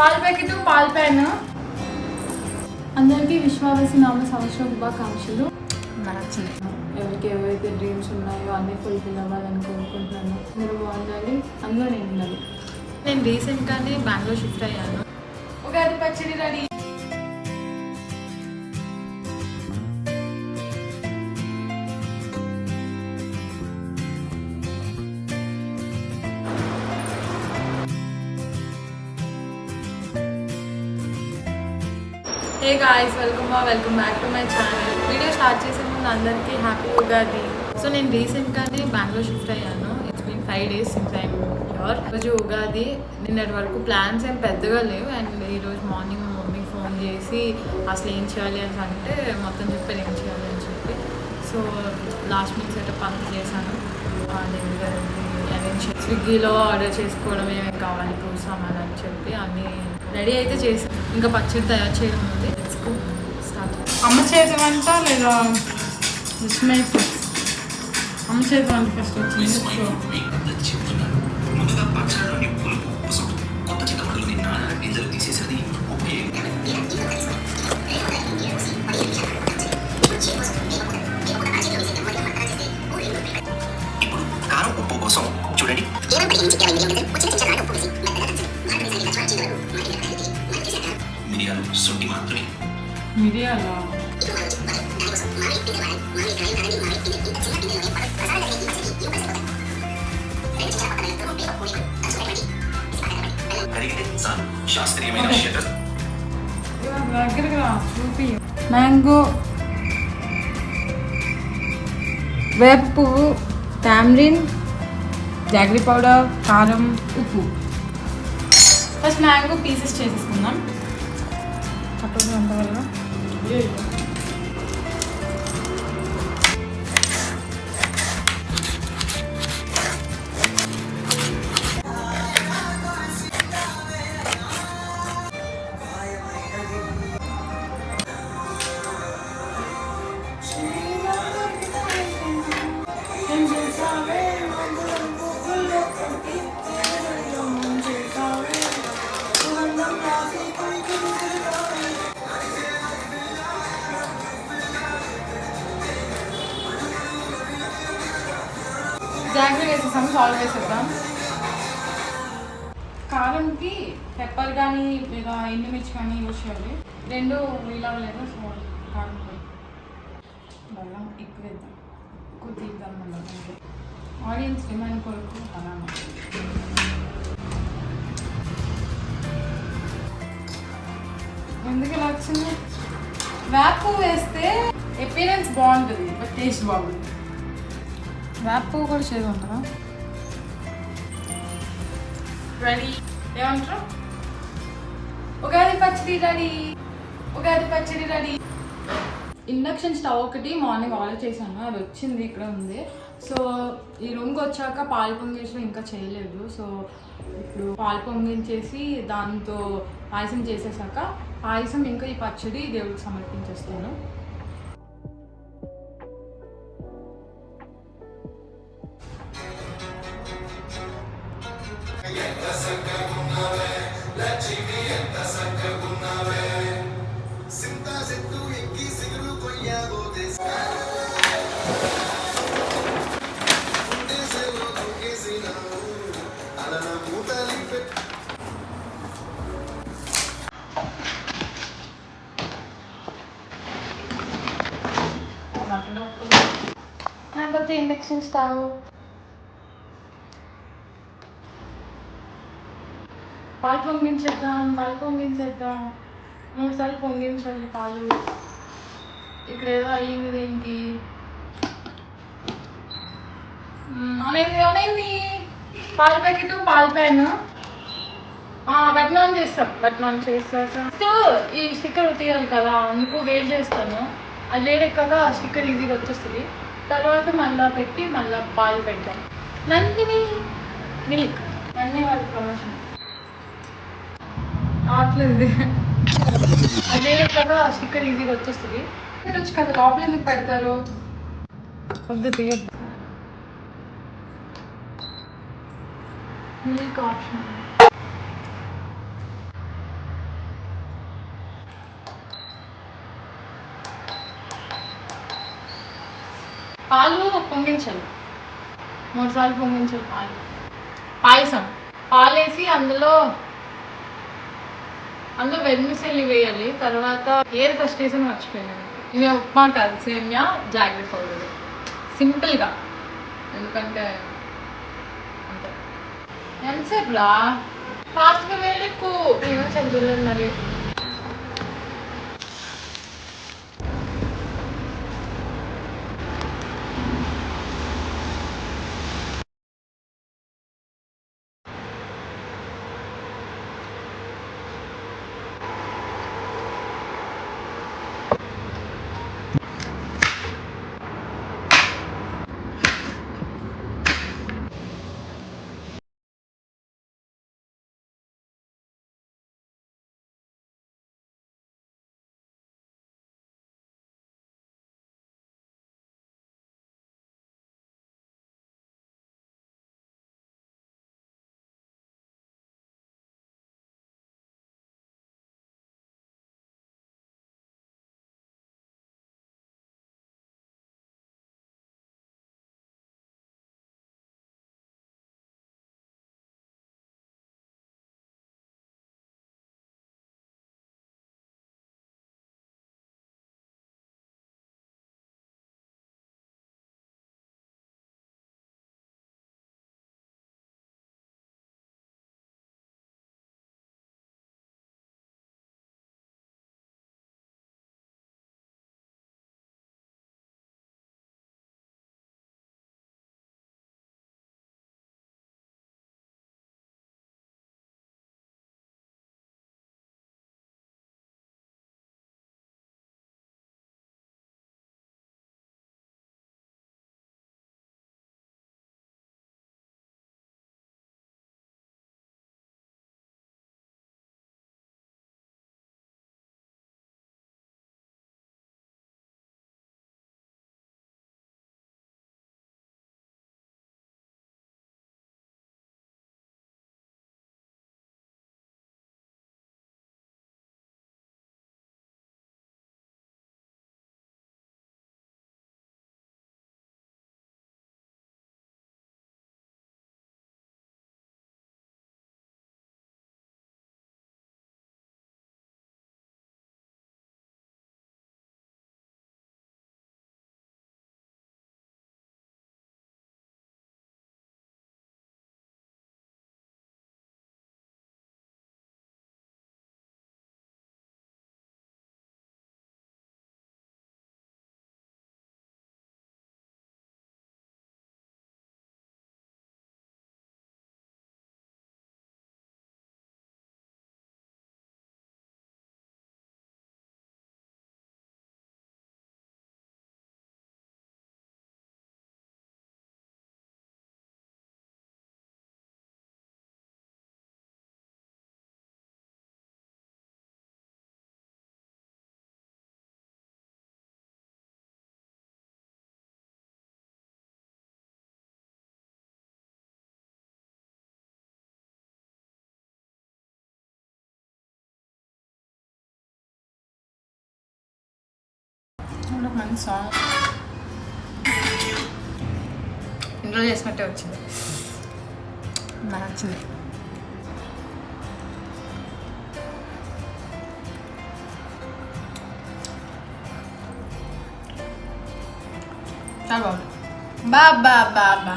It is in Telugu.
పాల ప్యాకెట్ పాల ప్యాన్. అందరికీ విశ్వావసు నామ సంవత్సరం శుభాకాంక్షలు. నచ్చింది. ఎవరికి ఎవరైతే డ్రీమ్స్ ఉన్నాయో అన్నీ ఫుల్ఫిల్ అవ్వాలని కోరుకుంటున్నాను. మీరు బాగుండాలి, అందులో నేను ఉండాలి. నేను రీసెంట్గానే బెంగళూరు షిఫ్ట్ అయ్యాను. Ugadi pachadi ready. Hey guys, welcome back to my channel. Video start చేసే ముందు అందరికీ హ్యాపీ ఉగాది. సో నేను రీసెంట్గానే బెంగళూరు షిఫ్ట్ అయ్యాను. It's been 5 days since I'm here. ఈరోజు ఉగాది. నిన్నటి వరకు ప్లాన్స్ ఏం పెద్దగా లేవు. అండ్ ఈరోజు మార్నింగ్ మా మమ్మీకి ఫోన్ చేసి అసలు ఏం చేయాలి అని అంటే మొత్తం చెప్పారు ఏం చేయాలి అని చెప్పి. సో లాస్ట్ మినిట్ సెటప్ అంతా చేశాను. స్విగ్గీలో ఆర్డర్ చేసుకోవడం ఏమేమి కావాలి చూసామని అని చెప్పి అన్నీ రెడీ అయితే చేసాను. ఇంకా పచ్చడి తయారు చేయడం ఉంది. స్టార్ట్. అమ్మ చేతి వంట లేదా విస్మయ్ ఫుడ్స్? అమ్మ చేతి వంట ఫస్ట్ వచ్చింది. చూడండి మిరియాలు శొంఠి మాత్రమే. మిరియాలా? శాస్త్రీయమైన చూపి. మ్యాంగో, వేప పువ్వు, టామరిన్, జాగరీ పౌడర్, కారం, ఉప్పు. ఫస్ట్ మ్యాంగో పీసెస్ చేసేసుకుందాం. కట్టదు అంతవరకు. జాగ్రత్త వేసేసాము. సాల్ట్ వేసేద్దాం. కారంకి పెప్పర్ కానీ లేదా ఎండుమిర్చి కానీ యూజ్ చేయాలి. రెండు ఇలా లేదు. సో కారం బెల్లం ఎక్కువ వేద్దాం. ఎక్కువ తీద్దాం. మళ్ళీ ఆడియన్స్ డిమాండ్ కొరకు అలా ఎందుకు ఇలా వచ్చింది? వేప వేస్తే అపియరెన్స్ బాగుంటుంది, బట్ టేస్ట్ బాగుంటుంది. వేప పువ్వు కూడా చేయమంటారా? రెడీ. ఏమంటారు? Ugadi pachadi ready. Ugadi pachadi ready. Induction stove ఒకటి మార్నింగ్ ఆర్డర్ చేశాను. అది వచ్చింది, ఇక్కడ ఉంది. సో ఈ రూమ్కి వచ్చాక పాలు పొంగించడం ఇంకా చేయలేదు. సో ఇప్పుడు పాలు పొంగించేసి దాంతో పాయసం చేసేసాక పాయసం ఇంకా ఈ పచ్చడి దేవుడికి సమర్పించేస్తాను. ఇండక్షన్ స్టవ్ పాలు పొంగించేద్దాం. 3 సార్లు పొంగించాలి పాలు. ఇక్కడ ఏదో అయ్యింది దీనికి. అనేది పాల ప్యాకెట్ పాల ప్యాన్ బటన్ ఆన్ చేస్తాక ఈ స్టిక్కర్ తీయాలి కదా, అందుకు వేడి చేస్తాను. అది వేడెక్కాక ఆ స్టిక్కర్ ఈజీగా వచ్చేస్తుంది. తర్వాత మళ్ళీ పెట్టి మళ్ళీ పాలు పెడతాం. నందిని మిల్క్ అన్నీ వాళ్ళ ప్రమోషన్ ఆట్లేదు. అదే కదా స్టిక్కర్ ఈజీగా వచ్చేస్తుంది. పెట్టచ్చు కదా, లోపల ఎందుకు పెడతారు? వద్దు తీయద్దు. Milk option. పాలు పొంగించాలి, 3 సార్లు పొంగించాలి పాలు. పాయసం పాలు వేసి అందులో వెన్నెసెల్లి వేయాలి. తర్వాత ఏది ఫస్ట్ వేసి మర్చిపోయాను. ఇవి ఉప్మా కాదు, సేమియా జాగ్రత్త పౌడర్, సింపుల్గా. ఎందుకంటే అంతే. ఎంతసేపు రా, ఫాస్ట్గా వేయకు, నేను చదువులేదు మరి. ఒక మంచి సాంగ్ ఇంట్లో చేసినట్టే వచ్చింది, నాకు నచ్చింది. చాలా బాగుంది. బా బా బా బా.